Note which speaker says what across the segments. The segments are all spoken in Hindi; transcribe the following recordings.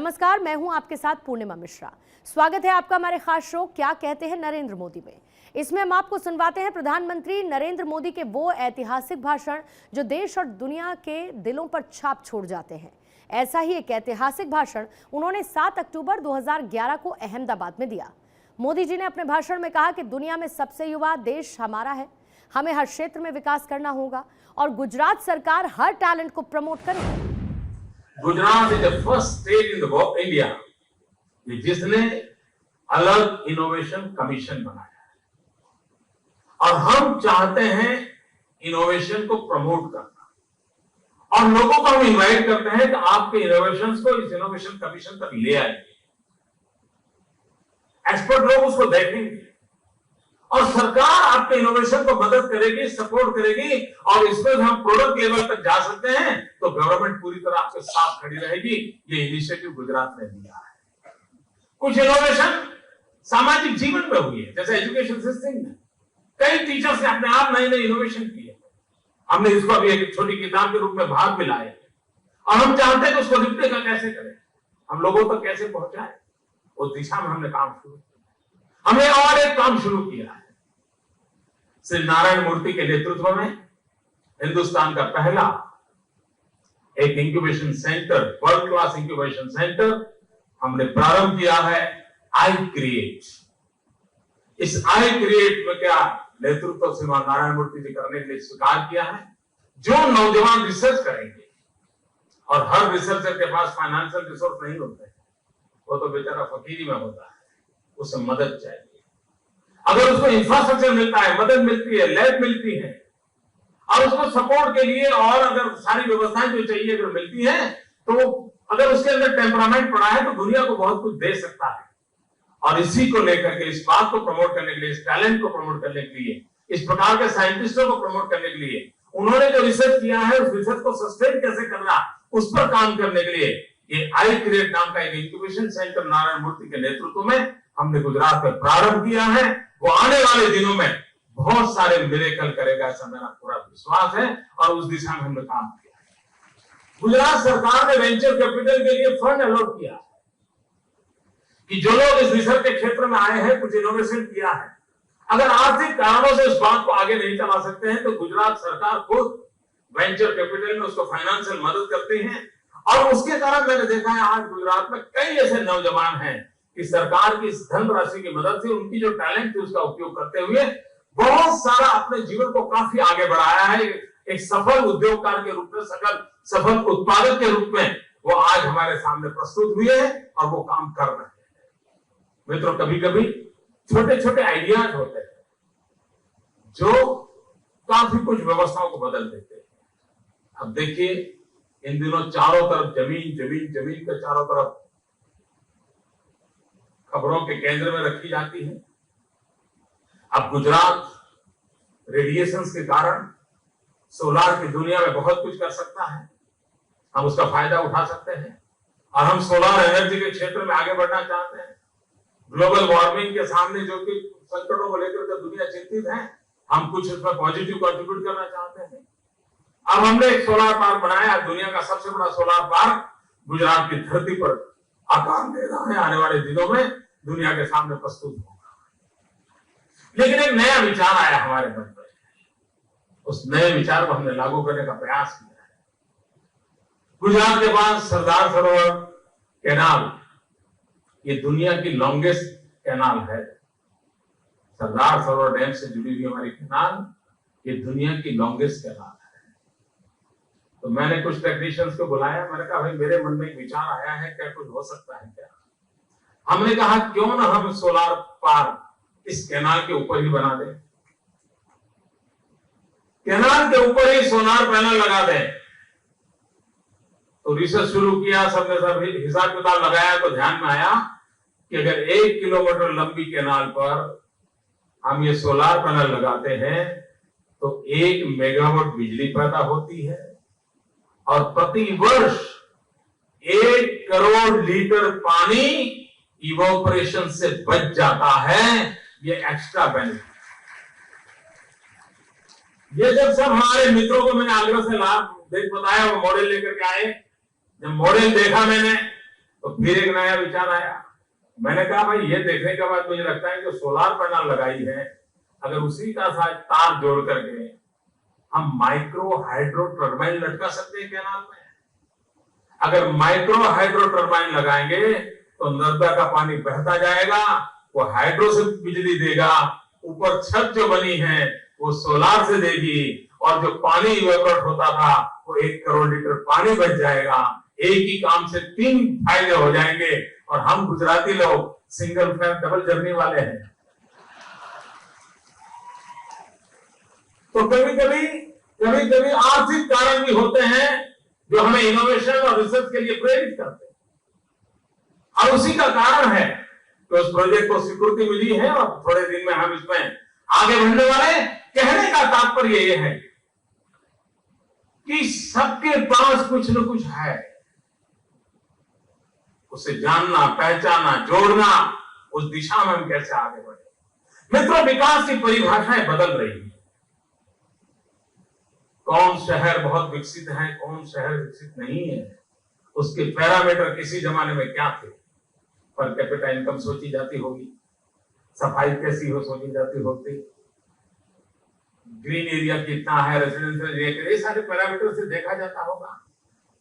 Speaker 1: नमस्कार, मैं हूं आपके साथ पूर्णिमा मिश्रा। स्वागत है आपका हमारे खास शो क्या कहते हैं नरेंद्र मोदी में। इसमें हम आपको सुनवाते हैं प्रधानमंत्री नरेंद्र मोदी के वो ऐतिहासिक भाषण जो देश और दुनिया के दिलों पर छाप छोड़ जाते हैं। ऐसा ही एक ऐतिहासिक भाषण उन्होंने 7 अक्टूबर 2011 को अहमदाबाद में दिया। मोदी जी ने अपने भाषण में कहा कि दुनिया में सबसे युवा देश हमारा है, हमें हर क्षेत्र में विकास करना होगा और गुजरात सरकार हर टैलेंट को प्रमोट करेगी।
Speaker 2: Gujarat is the first state in the India जिसने अलग इनोवेशन कमीशन बनाया है और हम चाहते हैं इनोवेशन को प्रमोट करना और लोगों को हम इनवाइट करते हैं कि आपके इनोवेशंस को इस इनोवेशन कमीशन तक ले आइए। एक्सपर्ट लोग उसको देखेंगे और सरकार आपके इनोवेशन को मदद करेगी, सपोर्ट करेगी और इसमें हम प्रोडक्ट लेवल तक जा सकते हैं तो गवर्नमेंट पूरी तरह आपके साथ खड़ी रहेगी। ये इनिशिएटिव गुजरात ने लिया है। कुछ इनोवेशन सामाजिक जीवन में हुई है, जैसे एजुकेशन सिस्टम में कई टीचर्स ने अपने आप नए नए इनोवेशन किए। हमने इसको अभी एक छोटी किताब के रूप में भाग में लाए और हम चाहते हैं कि उसको रिप्लिका कैसे करें, हम लोगों तक कैसे पहुंचाए, उस दिशा में हमने काम शुरू किया। हमने और एक काम शुरू किया है। श्री नारायण मूर्ति के नेतृत्व में हिंदुस्तान का पहला एक incubation centre, world class incubation centre हमने प्रारंभ किया है, आई क्रिएट। इस आई क्रिएट में क्या नेतृत्व श्रीमान नारायण मूर्ति जी करने के लिए स्वीकार किया है। जो नौजवान रिसर्च करेंगे और हर रिसर्चर के पास फाइनेंशियल रिसोर्स नहीं होते, वो तो बेचारा फकीरी में होता है, उसे मदद चाहिए। अगर उसको इंफ्रास्ट्रक्चर मिलता है, मदद मिलती है, लैब मिलती है और उसको सपोर्ट के लिए और अगर सारी व्यवस्थाएं जो चाहिए अगर मिलती है तो अगर उसके अंदर टेम्परामेंट पड़ा है तो दुनिया को बहुत कुछ दे सकता है। और इसी को लेकर के, इस बात को प्रमोट करने के लिए, इस टैलेंट को प्रमोट करने के लिए, इस प्रकार के साइंटिस्टों को प्रमोट करने के लिए उन्होंने जो रिसर्च किया है उस रिसर्च को सस्टेन कैसे करना, उस पर काम करने के लिए ये आई क्रिएट नाम का एक इंक्यूबेशन सेंटर नारायण मूर्ति के नेतृत्व में हमने गुजरात में प्रारंभ किया है। वो आने वाले दिनों में बहुत सारे मिरेकल करेगा, ऐसा मेरा पूरा विश्वास है और उस दिशा में हमने काम किया है। गुजरात सरकार ने वेंचर कैपिटल के लिए फंड अलॉट किया कि जो लोग इस रिसर्च के क्षेत्र में आए हैं, कुछ इनोवेशन किया है, अगर आर्थिक कारणों से इस बात को आगे नहीं चला सकते हैं तो गुजरात सरकार खुद वेंचर कैपिटल में उसको फाइनेंशियल मदद करती है। और उसके कारण मैंने देखा है आज गुजरात में कई ऐसे नौजवान हैं कि सरकार की इस धनराशि की मदद से उनकी जो टैलेंट थी उसका उपयोग करते हुए बहुत सारा अपने जीवन को काफी आगे बढ़ाया है। एक सफल उद्योगकार के रूप में, सफल उत्पादक के रूप में वो आज हमारे सामने प्रस्तुत हुए हैं और वो काम कर रहे हैं। मित्रों, कभी कभी छोटे छोटे आइडियाज होते हैं जो काफी कुछ व्यवस्थाओं को बदल देते हैं। अब देखिए, इन दिनों चारों तरफ जमीन जमीन जमीन के चारों तरफ खबरों के केंद्र में रखी जाती है। अब गुजरात रेडिएशंस के कारण सोलार की दुनिया में बहुत कुछ कर सकता है, हम उसका फायदा उठा सकते हैं और हम सोलार एनर्जी के क्षेत्र में आगे बढ़ना चाहते हैं। ग्लोबल वार्मिंग के सामने जो कि संकटों को लेकर के दुनिया चिंतित है, हम कुछ उसमें पॉजिटिव कंट्रीब्यूट करना चाहते हैं। अब हमने एक सोलार पार्क बनाया, दुनिया का सबसे बड़ा सोलार पार्क गुजरात की धरती पर आकार दे रहा है, आने वाले दिनों में दुनिया के सामने प्रस्तुत होगा। लेकिन एक नया विचार आया हमारे मन में, उस नए विचार को हमने लागू करने का प्रयास किया है। गुजरात के पास सरदार सरोवर कैनाल, ये दुनिया की लॉन्गेस्ट कैनाल है। सरदार सरोवर डैम से जुड़ी हुई हमारी कैनाल ये दुनिया की लॉन्गेस्ट कैनाल है। तो मैंने कुछ टेक्नीशियंस को बुलाया, मैंने कहा भाई मेरे मन में एक विचार आया है, क्या कुछ हो सकता है क्या? हमने कहा क्यों ना हम सोलार पार्क इस कैनाल के ऊपर ही बना दें, कैनाल के ऊपर ही सोलार पैनल लगा दें। तो रिसर्च शुरू किया, सबने सब हिसाब किताब लगाया तो ध्यान में आया कि अगर 1 किलोमीटर लंबी कैनाल पर हम ये सोलार पैनल लगाते हैं तो 1 मेगावाट बिजली पैदा होती है और प्रति वर्ष 1 करोड़ लीटर पानी इवोपरेशन से बच जाता है। ये एक्स्ट्रा बेनिफिट। ये जब सब हमारे मित्रों को मैंने आग्रह से लाभ देख बताया, वो मॉडल लेकर के आए। जब मॉडल देखा मैंने तो फिर एक नया विचार आया। मैंने कहा भाई ये देखने के बाद मुझे लगता है कि सोलार पैनल लगाई है, अगर उसी का साथ तार जोड़ करके हम माइक्रो हाइड्रो टर्बाइन लटका सकते हैं कैनाल में। अगर माइक्रो हाइड्रो टर्बाइन लगाएंगे तो नर्मदा का पानी बहता जाएगा, वो हाइड्रो से बिजली देगा, ऊपर छत जो बनी है वो सोलार से देगी, और जो पानी इवेपोरेट होता था वो 1 करोड़ लीटर पानी बच जाएगा। एक ही काम से 3 फायदे हो जाएंगे। और हम गुजराती लोग सिंगल फैन डबल जर्नी वाले हैं, तो कभी कभी आर्थिक कारण भी होते हैं जो हमें इनोवेशन और रिसर्च के लिए प्रेरित करते हैं, और उसी का कारण है कि उस प्रोजेक्ट को स्वीकृति मिली है और थोड़े दिन में हम इसमें आगे बढ़ने वाले। कहने का तात्पर्य ये है कि सबके पास कुछ न कुछ है, उसे जानना, पहचाना, जोड़ना, उस दिशा में हम कैसे आगे बढ़े। मित्रों, विकास की परिभाषाएं बदल रही है। कौन शहर बहुत विकसित है, कौन शहर विकसित नहीं है, उसके पैरामीटर किसी जमाने में क्या थे। पर कैपिटा इनकम सोची जाती होगी, सफाई कैसी हो सोची जाती होती, ग्रीन एरिया कितना है, रेजिडेंशियल एरिया, ये सारे पैरामीटर से देखा जाता होगा।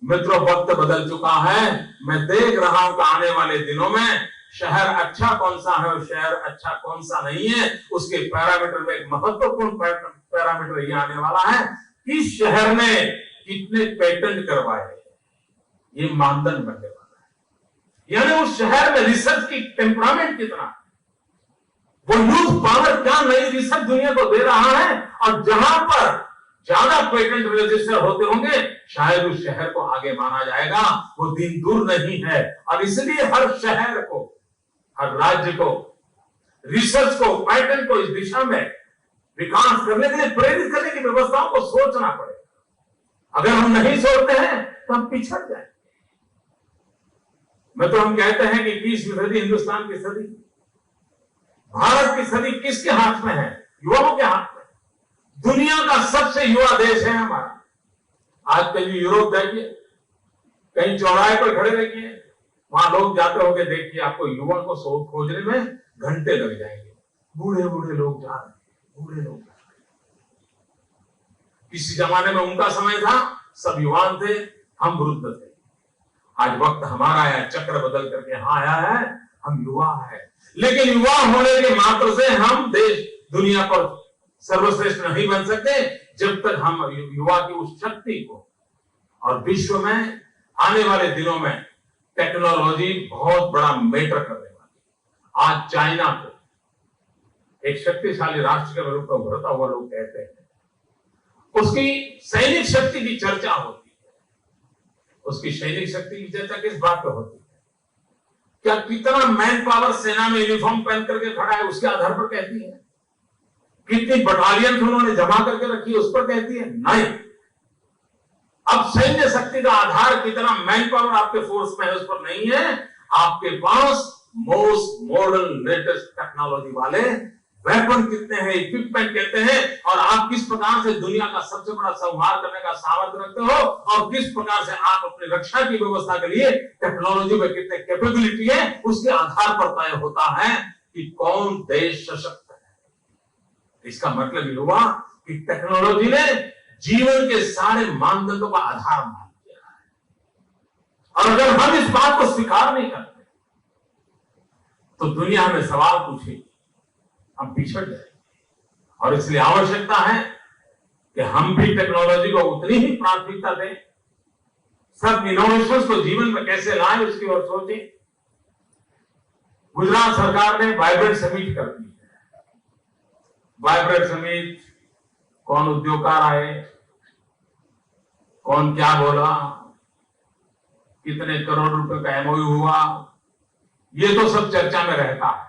Speaker 2: मित्रों, वक्त बदल चुका है। मैं देख रहा हूं कि आने वाले दिनों में शहर अच्छा कौन सा है और शहर अच्छा कौन सा नहीं है, उसके पैरामीटर में एक महत्वपूर्ण पैरामीटर ये आने वाला है कि शहर ने कितने पेटेंट करवाए, ये मानदंड बनने वाला है। यानी उस शहर में रिसर्च की टेम्परामेंट कितना, वो यूथ पावर क्या नई रिसर्च दुनिया को दे रहा है, और जहां पर ज्यादा पेटेंट रजिस्टर होते होंगे शायद उस शहर को आगे माना जाएगा। वो दिन दूर नहीं है, और इसलिए हर शहर को, हर राज्य को रिसर्च को, पैटर्न को इस दिशा में विकास करने के लिए प्रेरित करने की व्यवस्थाओं को सोचना पड़ेगा। अगर हम नहीं सोचते हैं तो हम पिछड़ जाएंगे। मैं तो हम कहते हैं कि 20वीं सदी हिंदुस्तान की सदी, भारत की सदी किसके हाथ में है? युवाओं के हाथ में। दुनिया का सबसे युवा देश है हमारा। आज कहीं यूरोप जाइए, कहीं चौराहे पर खड़े रहिए, वहां लोग जाते होंगे, देखिए आपको युवा को खोजने में घंटे लग जाएंगे। बूढ़े बूढ़े लोग जा रहे हैं, बूढ़े लोग जा रहे हैं। किसी जमाने में उनका समय था, सब युवान थे, हम वृद्ध थे। आज वक्त हमारा है, चक्र बदल करके यहाँ आया है, हम युवा है। लेकिन युवा होने के मात्र से हम देश दुनिया पर सर्वश्रेष्ठ नहीं बन सकते जब तक हम युवा की उस शक्ति को, और विश्व में आने वाले दिनों में टेक्नोलॉजी बहुत बड़ा मैटर करने वाली। आज चाइना को एक शक्तिशाली राष्ट्र के रूप में उभरता हुआ लोग कहते हैं, उसकी सैनिक शक्ति की चर्चा होती है। उसकी सैनिक शक्ति की चर्चा किस बात पर होती है? क्या कितना मैन पावर सेना में यूनिफॉर्म पहन करके खड़ा है उसके आधार पर कहती है? कितनी बटालियन उन्होंने जमा करके रखी है उस पर कहती है? नहीं। अब सैन्य शक्ति का आधार कितना मैन पावर आपके फोर्स में है उस पर नहीं है। आपके पास मोस्ट मॉडर्न लेटेस्ट टेक्नोलॉजी वाले वेपन कितने हैं, इक्विपमेंट कहते हैं, और आप किस प्रकार से दुनिया का सबसे बड़ा संहार करने का सामर्थ्य रखते हो, और किस प्रकार से आप अपनी रक्षा की व्यवस्था के लिए टेक्नोलॉजी में कितने कैपेबिलिटी है, उसके आधार पर तय होता है कि कौन देश सशक्त है। इसका मतलब ये हुआ कि टेक्नोलॉजी ने जीवन के सारे मानदंडों का आधार मान लिया है, और अगर हम इस बात को स्वीकार नहीं करते तो दुनिया हमें सवाल पूछेगी, हम पिछड़ जाएंगे। और इसलिए आवश्यकता है कि हम भी टेक्नोलॉजी को उतनी ही प्राथमिकता दें, सब इनोवेशंस को जीवन में कैसे लाएं उसकी ओर सोचें। गुजरात सरकार ने वाइब्रेंट समिट कर दी है। वाइब्रेंट समिट, कौन उद्योगकार आए, कौन क्या बोला, कितने करोड़ रुपए का एमओयू हुआ, ये तो सब चर्चा में रहता है,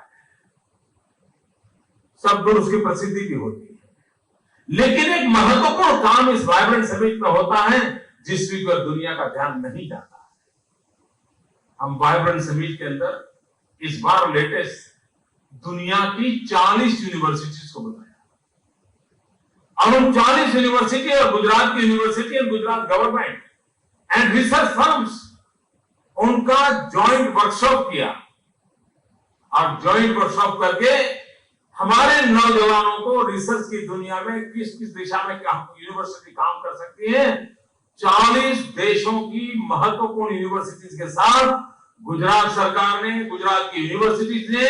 Speaker 2: सब दूर उसकी प्रसिद्धि भी होती है। लेकिन एक महत्वपूर्ण काम इस वाइब्रेंट समिट में होता है जिसकी पर दुनिया का ध्यान नहीं जाता है। हम वाइब्रेंट समिट के अंदर इस बार लेटेस्ट दुनिया की 40 यूनिवर्सिटीज को बुलाया, और उन 40 यूनिवर्सिटी और गुजरात की यूनिवर्सिटी और Gujarat government and research firms, उनका जॉइंट वर्कशॉप किया और जॉइंट वर्कशॉप करके हमारे नौजवानों को रिसर्च की दुनिया में किस किस दिशा में यूनिवर्सिटी काम कर सकती है, 40 देशों की महत्वपूर्ण यूनिवर्सिटीज के साथ गुजरात सरकार ने, गुजरात की यूनिवर्सिटीज ने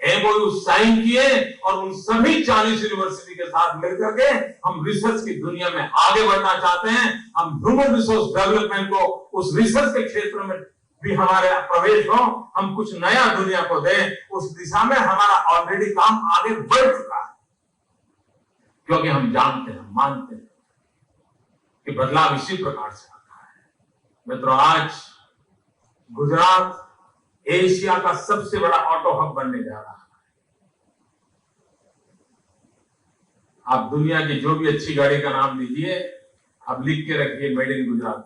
Speaker 2: एमओयू साइन किए और उन सभी 40 यूनिवर्सिटी के साथ मिलकर के हम रिसर्च की दुनिया में आगे बढ़ना चाहते हैं। हम ह्यूमन रिसोर्स डेवलपमेंट को उस रिसर्च के क्षेत्र में भी हमारे प्रवेश हो, हम कुछ नया दुनिया को दें, उस दिशा में हमारा ऑलरेडी काम आगे बढ़ चुका है, क्योंकि हम जानते हैं, मानते हैं कि बदलाव इसी प्रकार से आता है। मित्रों, आज गुजरात एशिया का सबसे बड़ा ऑटो हब बनने जा रहा है। आप दुनिया की जो भी अच्छी गाड़ी का नाम लीजिए, आप लिख के रखिए मेड इन गुजरात।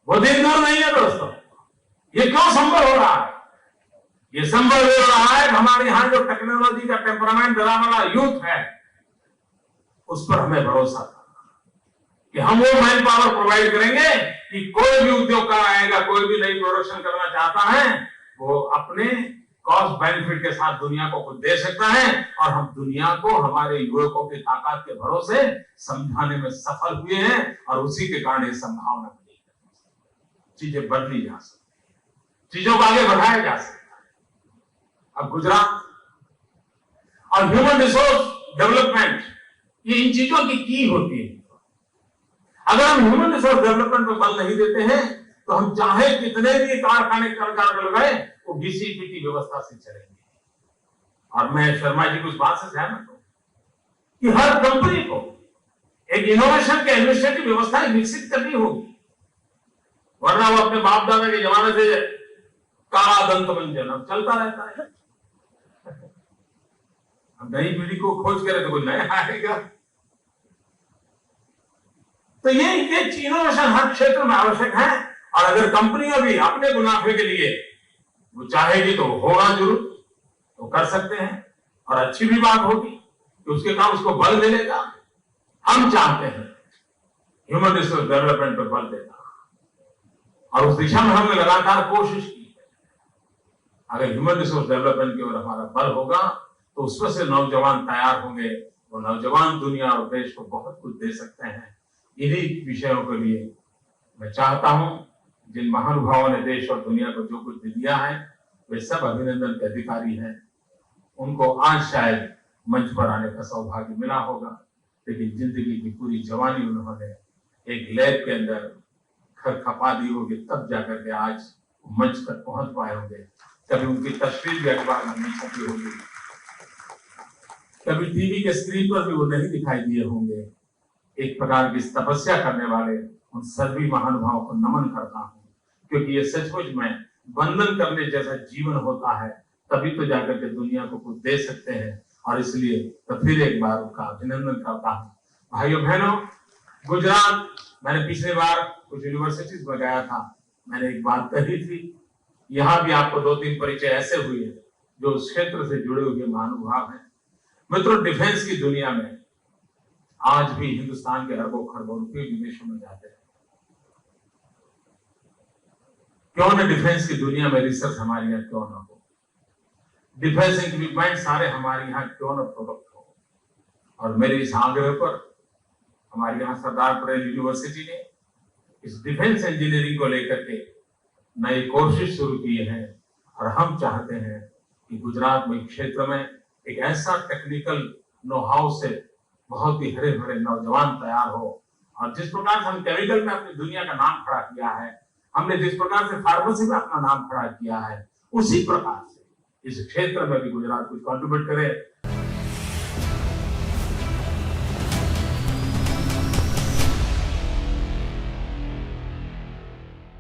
Speaker 2: वो दिन दूर नहीं है दोस्तों। ये क्यों संभव हो रहा है? ये संभव हो रहा है हमारे यहां जो टेक्नोलॉजी का टेम्परामेंट धरा वाला यूथ है, उस पर हमें भरोसा था कि हम वो मैन पावर प्रोवाइड करेंगे कि कोई भी उद्योग आएगा, कोई भी नई प्रोडक्शन करना चाहता है, वो अपने कॉस्ट बेनिफिट के साथ दुनिया को कुछ दे सकता है। और हम दुनिया को हमारे युवकों की ताकत के भरोसे समझाने में सफल हुए हैं और उसी के कारण ये संभावना बनी। चीजें बदली जा सकती है, चीजों को आगे बढ़ाया जा सकता है। अब गुजरात और ह्यूमन रिसोर्स डेवलपमेंट, ये इन चीजों की होती है। अगर हम ह्यूमन रिसोर्स डेवलपमेंट पर बल नहीं देते हैं तो हम चाहे कितने भी कारखाने लगाए, वो घिसी पिटी व्यवस्था से चलेंगे। और मैं शर्मा जी की उस बात से सहमत हूं कि हर कंपनी को एक इनोवेशन के एडमिनिस्ट्रेटिव व्यवस्थाएं विकसित करनी होगी, वरना वो अपने बाप दादा के जमाने से काला दंत मंजन अब चलता रहता है। अब नई पीढ़ी को खोज करे तो कोई नया आएगा। तो ये इनोवेशन हर क्षेत्र में आवश्यक है। और अगर कंपनियां भी अपने मुनाफे के लिए वो चाहेगी तो होगा जरूर, तो कर सकते हैं और अच्छी भी बात होगी कि उसके काम उसको बल मिलेगा। हम चाहते हैं ह्यूमन रिसोर्स डेवलपमेंट पर बल देना और उस दिशा में हमने लगातार कोशिश की है। अगर ह्यूमन रिसोर्स डेवलपमेंट की ओर हमारा बल होगा तो उसमें से नौजवान तैयार होंगे, वो नौजवान दुनिया और देश को बहुत कुछ दे सकते हैं। इन्हीं विषयों के लिए मैं चाहता हूं जिन महानुभावों ने देश और दुनिया को जो कुछ भी दिया है वे सब अभिनंदन के अधिकारी हैं। उनको आज शायद मंच पर आने का सौभाग्य मिला होगा, लेकिन जिंदगी की पूरी जवानी उन्होंने एक लैब के अंदर खपा दी होगी, तब जाकर के आज मंच तक पहुंच पाए होंगे। कभी उनकी तस्वीर भी अखबार में नहीं छपी होगी, कभी टीवी के स्क्रीन पर भी वो नहीं दिखाई दिए होंगे। एक प्रकार की तपस्या करने वाले उन सभी महानुभावों को नमन करता हूं, क्योंकि ये सचमुच में वंदन करने जैसा जीवन होता है, तभी तो जाकर के दुनिया को कुछ दे सकते हैं। और इसलिए तो फिर एक बार उनका अभिनंदन करता हूं। भाइयों बहनों, गुजरात, मैंने पिछली बार कुछ यूनिवर्सिटीज में गया था, मैंने एक बात कही थी, यहाँ भी आपको 2-3 परिचय ऐसे हुए जो उस क्षेत्र से जुड़े हुए महानुभाव हैं। मित्रों, डिफेंस की दुनिया में आज भी हिंदुस्तान के अरबों खरबों रुपये विदेशों में जाते हैं। क्यों न डिफेंस की दुनिया में रिसर्च हमारे यहाँ क्यों ना हो, डिफेंस इक्विपमेंट सारे हमारे यहाँ क्यों न प्रोडक्ट हो। और मेरे इस आग्रह पर हमारे यहाँ सरदार पटेल यूनिवर्सिटी ने इस डिफेंस इंजीनियरिंग को लेकर के नई कोशिश शुरू की है। और हम चाहते हैं कि गुजरात में क्षेत्र में एक ऐसा टेक्निकल नो हाउ से बहुत ही हरे भरे नौजवान तैयार हो। और जिस प्रकार से हम केमिकल में अपनी दुनिया का नाम खड़ा किया है, हमने जिस प्रकार से फार्मेसी में अपना नाम खड़ा किया है, उसी प्रकार से इस क्षेत्र में भी गुजरात कुछ कंट्रीब्यूट करे।